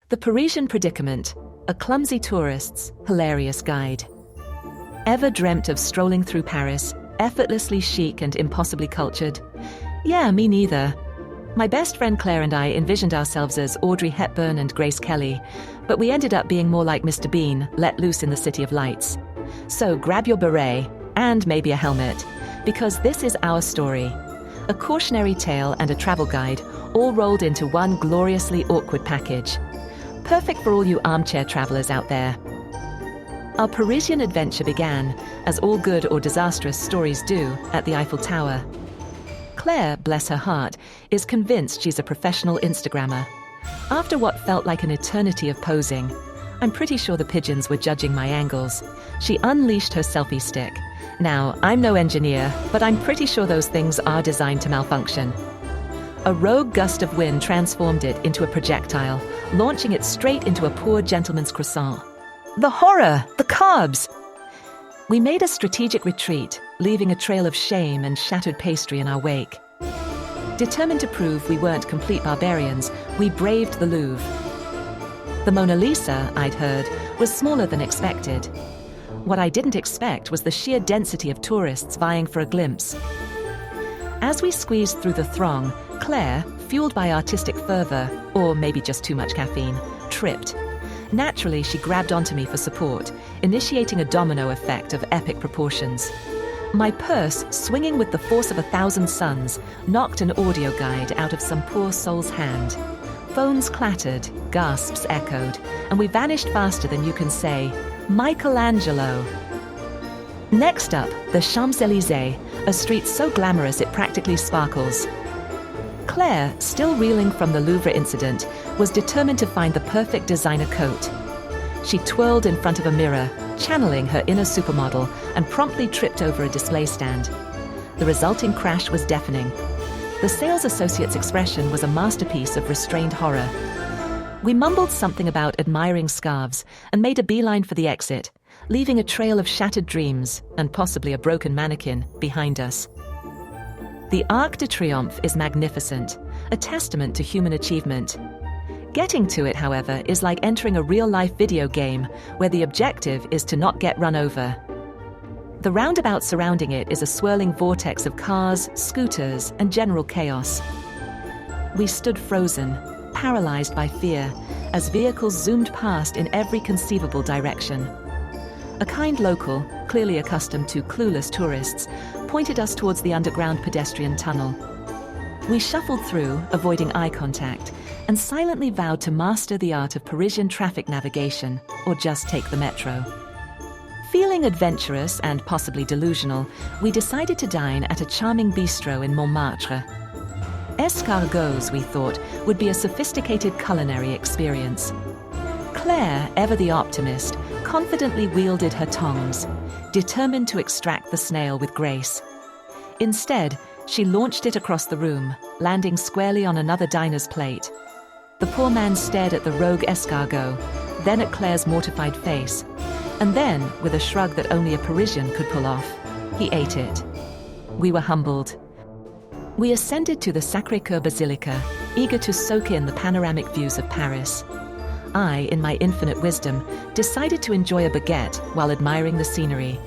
The Parisian Predicament, a clumsy tourist's hilarious guide. Ever dreamt of strolling through Paris, effortlessly chic and impossibly cultured? Yeah, me neither. My best friend Claire and I envisioned ourselves as Audrey Hepburn and Grace Kelly, but we ended up being more like Mr. Bean, let loose in the City of Lights. So grab your beret, and maybe a helmet, because this is our story. A cautionary tale and a travel guide, all rolled into one gloriously awkward package. Perfect for all you armchair travelers out there. Our Parisian adventure began, as all good or disastrous stories do, at the Eiffel Tower. Claire, bless her heart, is convinced she's a professional Instagrammer. After what felt like an eternity of posing, I'm pretty sure the pigeons were judging my angles, she unleashed her selfie stick. Now, I'm no engineer, but I'm pretty sure those things are designed to malfunction. A rogue gust of wind transformed it into a projectile, launching it straight into a poor gentleman's croissant. The horror! The carbs! We made a strategic retreat, leaving a trail of shame and shattered pastry in our wake. Determined to prove we weren't complete barbarians, we braved the Louvre. The Mona Lisa, I'd heard, was smaller than expected. What I didn't expect was the sheer density of tourists vying for a glimpse. As we squeezed through the throng, Claire, fueled by artistic fervor, or maybe just too much caffeine, tripped. Naturally, she grabbed onto me for support, initiating a domino effect of epic proportions. My purse, swinging with the force of 1,000 suns, knocked an audio guide out of some poor soul's hand. Phones clattered, gasps echoed, and we vanished faster than you can say, Michelangelo. Next up, the Champs-Élysées, a street so glamorous it practically sparkles. Claire, still reeling from the Louvre incident, was determined to find the perfect designer coat. She twirled in front of a mirror, channeling her inner supermodel, and promptly tripped over a display stand. The resulting crash was deafening. The sales associate's expression was a masterpiece of restrained horror. We mumbled something about admiring scarves and made a beeline for the exit, leaving a trail of shattered dreams and possibly a broken mannequin behind us. The Arc de Triomphe is magnificent, a testament to human achievement. Getting to it, however, is like entering a real-life video game where the objective is to not get run over. The roundabout surrounding it is a swirling vortex of cars, scooters, and general chaos. We stood frozen, paralyzed by fear, as vehicles zoomed past in every conceivable direction. A kind local, clearly accustomed to clueless tourists, pointed us towards the underground pedestrian tunnel. We shuffled through, avoiding eye contact, and silently vowed to master the art of Parisian traffic navigation, or just take the metro. Feeling adventurous and possibly delusional, we decided to dine at a charming bistro in Montmartre. Escargots, we thought, would be a sophisticated culinary experience. Claire, ever the optimist, confidently wielded her tongs, determined to extract the snail with grace. Instead, she launched it across the room, landing squarely on another diner's plate. The poor man stared at the rogue escargot, then at Claire's mortified face, and then, with a shrug that only a Parisian could pull off, he ate it. We were humbled. We ascended to the Sacré-Cœur Basilica, eager to soak in the panoramic views of Paris. I, in my infinite wisdom, decided to enjoy a baguette while admiring the scenery.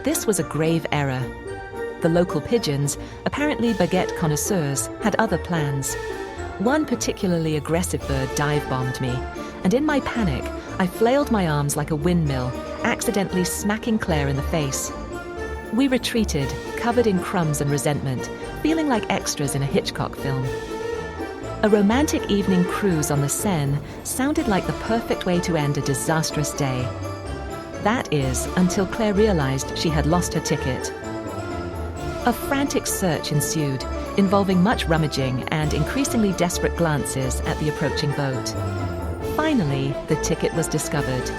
This was a grave error. The local pigeons, apparently baguette connoisseurs, had other plans. One particularly aggressive bird dive-bombed me, and in my panic, I flailed my arms like a windmill, accidentally smacking Claire in the face. We retreated, covered in crumbs and resentment, feeling like extras in a Hitchcock film. A romantic evening cruise on the Seine sounded like the perfect way to end a disastrous day. That is, until Claire realized she had lost her ticket. A frantic search ensued, involving much rummaging and increasingly desperate glances at the approaching boat. Finally, the ticket was discovered,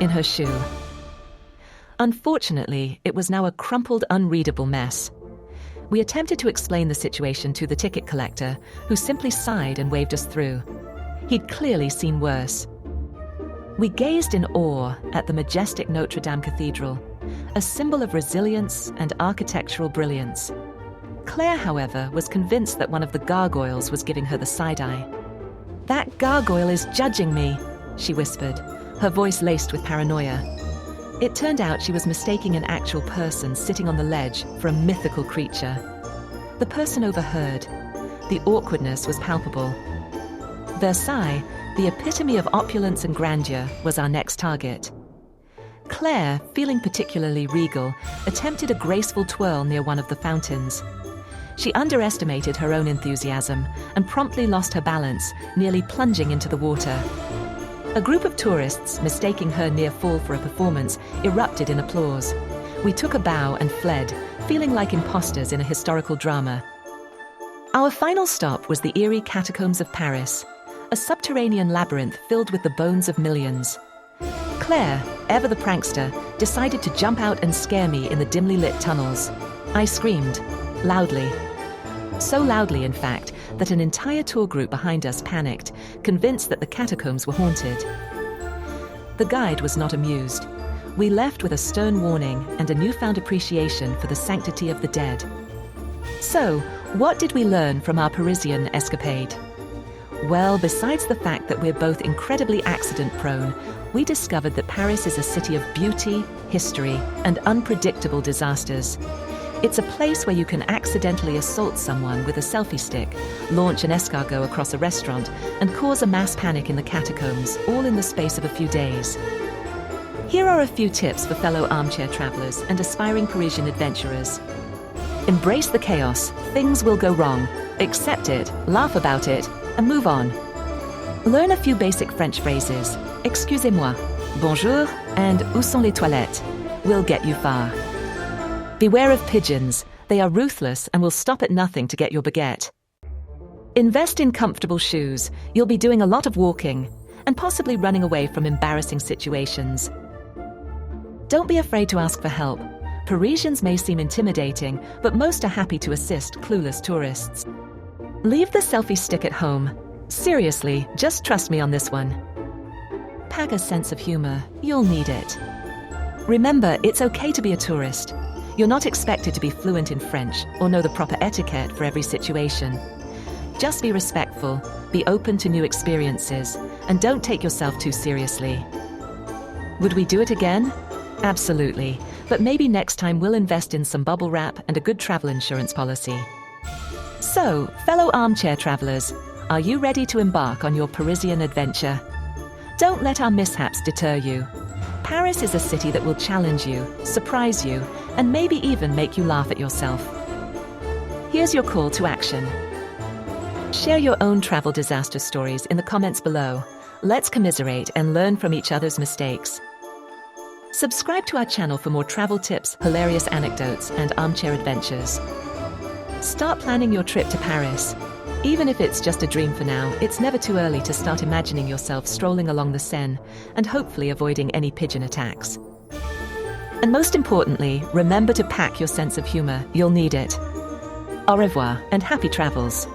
in her shoe. Unfortunately, it was now a crumpled, unreadable mess. We attempted to explain the situation to the ticket collector, who simply sighed and waved us through. He'd clearly seen worse. We gazed in awe at the majestic Notre Dame Cathedral, a symbol of resilience and architectural brilliance. Claire, however, was convinced that one of the gargoyles was giving her the side eye. "That gargoyle is judging me," she whispered, her voice laced with paranoia. It turned out she was mistaking an actual person sitting on the ledge for a mythical creature. The person overheard. The awkwardness was palpable. Versailles, the epitome of opulence and grandeur, was our next target. Claire, feeling particularly regal, attempted a graceful twirl near one of the fountains. She underestimated her own enthusiasm and promptly lost her balance, nearly plunging into the water. A group of tourists, mistaking her near fall for a performance, erupted in applause. We took a bow and fled, feeling like imposters in a historical drama. Our final stop was the eerie catacombs of Paris, a subterranean labyrinth filled with the bones of millions. Claire, ever the prankster, decided to jump out and scare me in the dimly lit tunnels. I screamed, loudly. So loudly, in fact, that an entire tour group behind us panicked, convinced that the catacombs were haunted. The guide was not amused. We left with a stern warning and a newfound appreciation for the sanctity of the dead. So, what did we learn from our Parisian escapade? Well, besides the fact that we're both incredibly accident-prone, we discovered that Paris is a city of beauty, history, and unpredictable disasters. It's a place where you can accidentally assault someone with a selfie stick, launch an escargot across a restaurant, and cause a mass panic in the catacombs, all in the space of a few days. Here are a few tips for fellow armchair travelers and aspiring Parisian adventurers. Embrace the chaos. Things will go wrong. Accept it, laugh about it, and move on. Learn a few basic French phrases. Excusez-moi, bonjour, and où sont les toilettes? Will get you far. Beware of pigeons. They are ruthless and will stop at nothing to get your baguette. Invest in comfortable shoes. You'll be doing a lot of walking and possibly running away from embarrassing situations. Don't be afraid to ask for help. Parisians may seem intimidating, but most are happy to assist clueless tourists. Leave the selfie stick at home. Seriously, just trust me on this one. Pack a sense of humor. You'll need it. Remember, it's okay to be a tourist. You're not expected to be fluent in French or know the proper etiquette for every situation. Just be respectful, be open to new experiences, and don't take yourself too seriously. Would we do it again? Absolutely, but maybe next time we'll invest in some bubble wrap and a good travel insurance policy. So, fellow armchair travelers, are you ready to embark on your Parisian adventure? Don't let our mishaps deter you. Paris is a city that will challenge you, surprise you, and maybe even make you laugh at yourself. Here's your call to action. Share your own travel disaster stories in the comments below. Let's commiserate and learn from each other's mistakes. Subscribe to our channel for more travel tips, hilarious anecdotes, and armchair adventures. Start planning your trip to Paris. Even if it's just a dream for now, it's never too early to start imagining yourself strolling along the Seine and hopefully avoiding any pigeon attacks. And most importantly, remember to pack your sense of humor. You'll need it. Au revoir and happy travels.